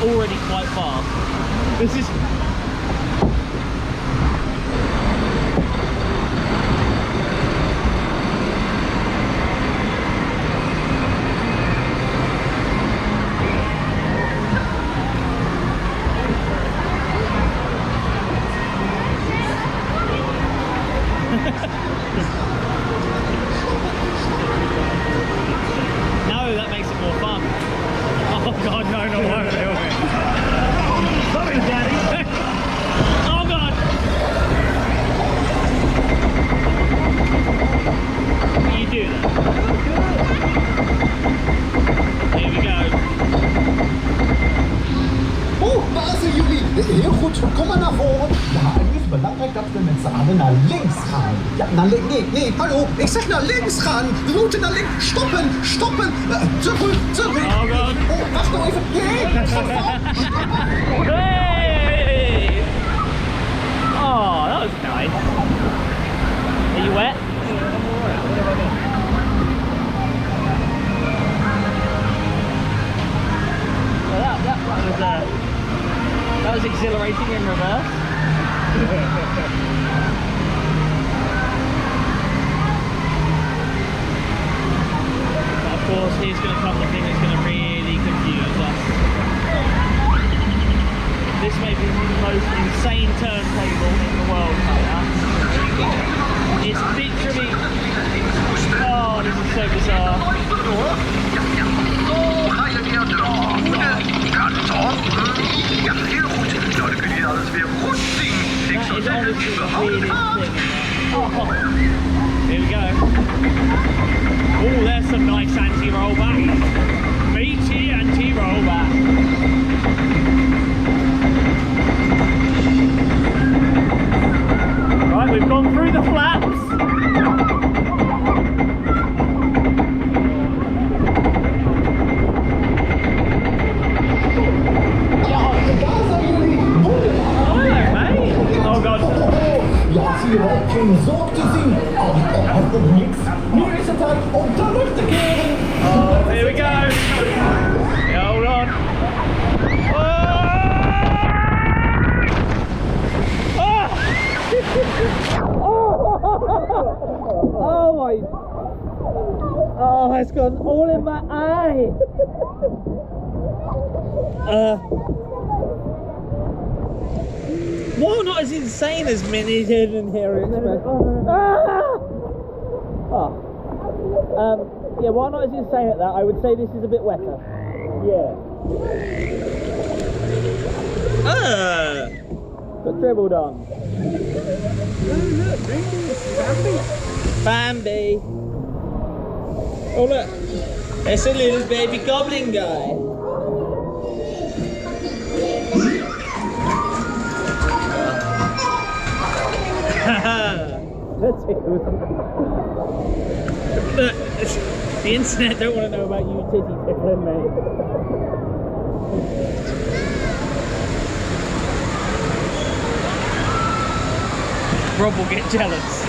already quite fast. This is... No, that makes it more fun. Oh god, no, no, no, sorry, Daddy. Oh god. You do that. Here we go. Oh, daar zijn jullie. Heel goed, kom maar naar voren. Ja, het is belangrijk dat we met z'n allen naar links gaan. Ja, naar links. Nee, hallo. Ik zeg naar links gaan. We moeten naar links. Stoppen. Terug. Oh god. Oh, wacht nou even. Hey! Oh, that was nice. Are you wet? Well, that was exhilarating in reverse. But of course, here's going to come the thing that's going to really confuse us. This may be the most insane turntable in the world right now. It's literally... Oh, this is so bizarre. Ja, heel goed. Nou, dan kun je alles weer goed zien. Ik zou zeggen, we houden aan. Oh, here we go. Oh, there's some nice anti-rollback. Meaty anti-rollback. Right, we've gone through the flaps. Geen Zork te zien. Niks. Nu is het tijd om terug te keren. Oh, here we go. Yeah, hold on. Oh my. Oh, it's gone all in my eye. Well, not as insane as Minnie did in here. Yeah, while not as insane at that, I would say this is a bit wetter. Yeah. Got dribbled on. Bambi. Oh look, it's a little baby goblin guy. That's it. The internet don't want to know about you titty tickling, mate. Rob will get jealous.